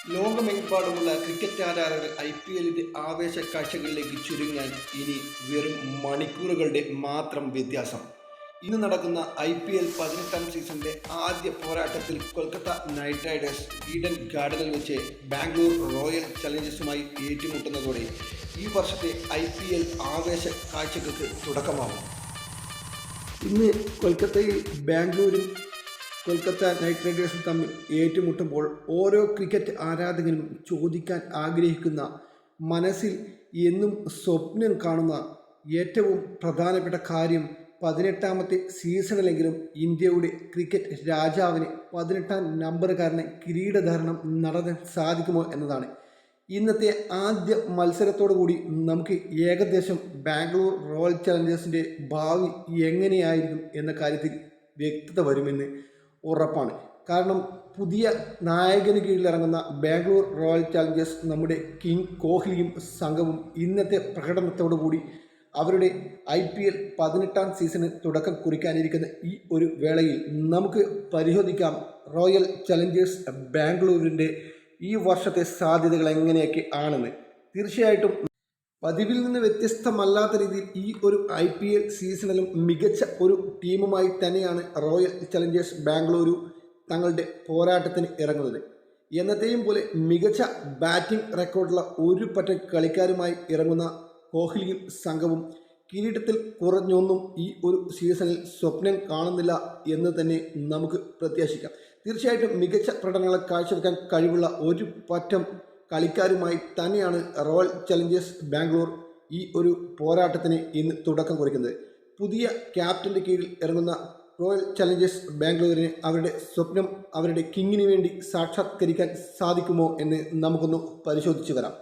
ലോകമെമ്പാടുമുള്ള ക്രിക്കറ്റ് ആരാധകർ IPLന്റെ ആവേശ കാഴ്ചകളിലേക്ക് ചുരുങ്ങാൻ ഇനി വെറും മണിക്കൂറുകളുടെ മാത്രം വ്യത്യാസം. ഇന്ന് നടക്കുന്ന IPL 18ാം സീസണിന്റെ ആദ്യ പോരാട്ടത്തിൽ കൊൽക്കത്ത നൈറ്റ് റൈഡേഴ്സ് ഈഡൻ ഗാർഡനിൽ വെച്ച് ബാംഗ്ലൂർ റോയൽ ചലഞ്ചേഴ്സുമായി ഏറ്റുമുട്ടുന്നതോടെ ഈ വർഷത്തെ IPL ആവേശ കാഴ്ചകൾക്ക് തുടക്കമാകും. ഇന്ന് കൊൽക്കത്തയിൽ ബാംഗ്ലൂരും കൊൽക്കത്ത നൈറ്റ് റൈഡേഴ്സും തമ്മിൽ ഏറ്റുമുട്ടുമ്പോൾ ഓരോ ക്രിക്കറ്റ് ആരാധകനും ചോദിക്കാൻ ആഗ്രഹിക്കുന്ന, മനസ്സിൽ എന്നും സ്വപ്നം കാണുന്ന ഏറ്റവും പ്രധാനപ്പെട്ട കാര്യം 18ാമത്തെ സീസണിലെങ്കിലും ഇന്ത്യയുടെ ക്രിക്കറ്റ് രാജാവിന് 18ാം നമ്പറുകാരന് കിരീടധാരണം നടത്താൻ സാധിക്കുമോ എന്നതാണ്. ഇന്നത്തെ ആദ്യ മത്സരത്തോടുകൂടി നമുക്ക് ഏകദേശം ബാംഗ്ലൂർ റോയൽ ചലഞ്ചേഴ്സിൻ്റെ ഭാവി എങ്ങനെയായിരിക്കും എന്ന കാര്യത്തിൽ വ്യക്തത വരുമെന്ന് ഉറപ്പാണ്. കാരണം പുതിയ നായകന് കീഴിലിറങ്ങുന്ന ബാംഗ്ലൂർ റോയൽ ചലഞ്ചേഴ്സ് നമ്മുടെ കിങ് കോഹ്ലിയും സംഘവും ഇന്നത്തെ പ്രകടനത്തോടുകൂടി അവരുടെ IPL 18ാം സീസണിന് തുടക്കം കുറിക്കാനിരിക്കുന്ന ഈ ഒരു വേളയിൽ നമുക്ക് പരിശോധിക്കാം റോയൽ ചലഞ്ചേഴ്സ് ബാംഗ്ലൂരിൻ്റെ ഈ വർഷത്തെ സാധ്യതകൾ എങ്ങനെയൊക്കെ ആണെന്ന്. തീർച്ചയായിട്ടും പതിവിൽ നിന്ന് വ്യത്യസ്തമല്ലാത്ത രീതിയിൽ ഈ ഒരു IPL സീസണിലും മികച്ച ഒരു ടീമുമായി തന്നെയാണ് റോയൽ ചലഞ്ചേഴ്സ് ബാംഗ്ലൂരു തങ്ങളുടെ പോരാട്ടത്തിന് ഇറങ്ങുന്നത്. എന്നത്തെയും പോലെ മികച്ച ബാറ്റിംഗ് റെക്കോർഡുള്ള ഒരു പറ്റം കളിക്കാരുമായി ഇറങ്ങുന്ന കോഹ്ലിയും സംഘവും കിരീടത്തിൽ കുറഞ്ഞൊന്നും ഈ ഒരു സീസണിൽ സ്വപ്നം കാണുന്നില്ല എന്ന് തന്നെ നമുക്ക് പ്രത്യാശിക്കാം. തീർച്ചയായിട്ടും മികച്ച പ്രകടനങ്ങൾ കാഴ്ചവെക്കാൻ കഴിവുള്ള ഒരു പറ്റം കളിക്കാരുമായി തന്നെയാണ് റോയൽ ചലഞ്ചേഴ്സ് ബാംഗ്ലൂർ ഈ ഒരു പോരാട്ടത്തിന് ഇന്ന് തുടക്കം കുറിക്കുന്നത്. പുതിയ ക്യാപ്റ്റൻ്റെ കീഴിൽ ഇറങ്ങുന്ന റോയൽ ചലഞ്ചേഴ്സ് ബാംഗ്ലൂരിന് അവരുടെ സ്വപ്നം അവരുടെ കിങ്ങിന് വേണ്ടി സാക്ഷാത്കരിക്കാൻ സാധിക്കുമോ എന്ന് നമുക്കൊന്ന് പരിശോധിച്ച് വരാം.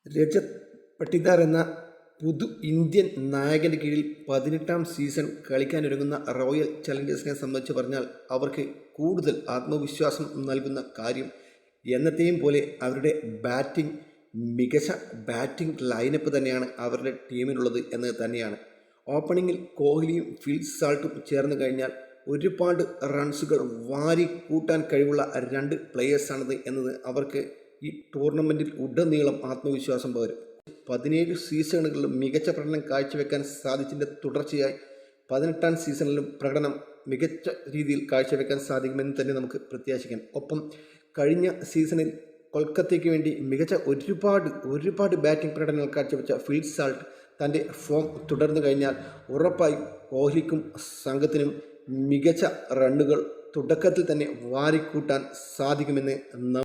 രജത് പട്ടിദാർ എന്ന പുതു ഇന്ത്യൻ നായകൻ്റെ കീഴിൽ 18ാം സീസൺ കളിക്കാനൊരുങ്ങുന്ന റോയൽ ചലഞ്ചേഴ്സിനെ സംബന്ധിച്ച് പറഞ്ഞാൽ അവർക്ക് കൂടുതൽ ആത്മവിശ്വാസം നൽകുന്ന കാര്യം എന്നത്തെയും പോലെ അവരുടെ മികച്ച ബാറ്റിംഗ് ലൈനപ്പ് തന്നെയാണ് അവരുടെ ടീമിനുള്ളത് എന്നത് തന്നെയാണ്. ഓപ്പണിങ്ങിൽ കോഹ്ലിയും ഫിൽ സാൾട്ടും ചേർന്ന് കഴിഞ്ഞാൽ ഒരുപാട് റൺസുകൾ വാരി കൂട്ടാൻ കഴിവുള്ള രണ്ട് പ്ലെയേഴ്സാണത് എന്നത് അവർക്ക് ഈ ടൂർണമെൻറ്റിൽ ഉടനീളം ആത്മവിശ്വാസം പകരും. 17 സീസണുകളിലും മികച്ച പ്രകടനം കാഴ്ചവെക്കാൻ സാധിച്ചതിൻ്റെ തുടർച്ചയായി 18ാം സീസണിലും പ്രകടനം മികച്ച രീതിയിൽ കാഴ്ചവെക്കാൻ സാധിക്കുമെന്ന് തന്നെ നമുക്ക് പ്രത്യാശിക്കാം. ഒപ്പം കഴിഞ്ഞ സീസണിൽ കൊൽക്കത്തയ്ക്ക് വേണ്ടി മികച്ച ഒരുപാട് ബാറ്റിംഗ് പ്രകടനങ്ങൾ കാഴ്ചവെച്ച ഫിൽ സാൾട്ട് തൻ്റെ ഫോം തുടർന്നു കഴിഞ്ഞാൽ ഉറപ്പായി കോഹ്ലിക്കും സംഘത്തിനും മികച്ച റണ്ണുകൾ തുടക്കത്തിൽ തന്നെ വാരിക്കൂട്ടാൻ സാധിക്കുമെന്ന്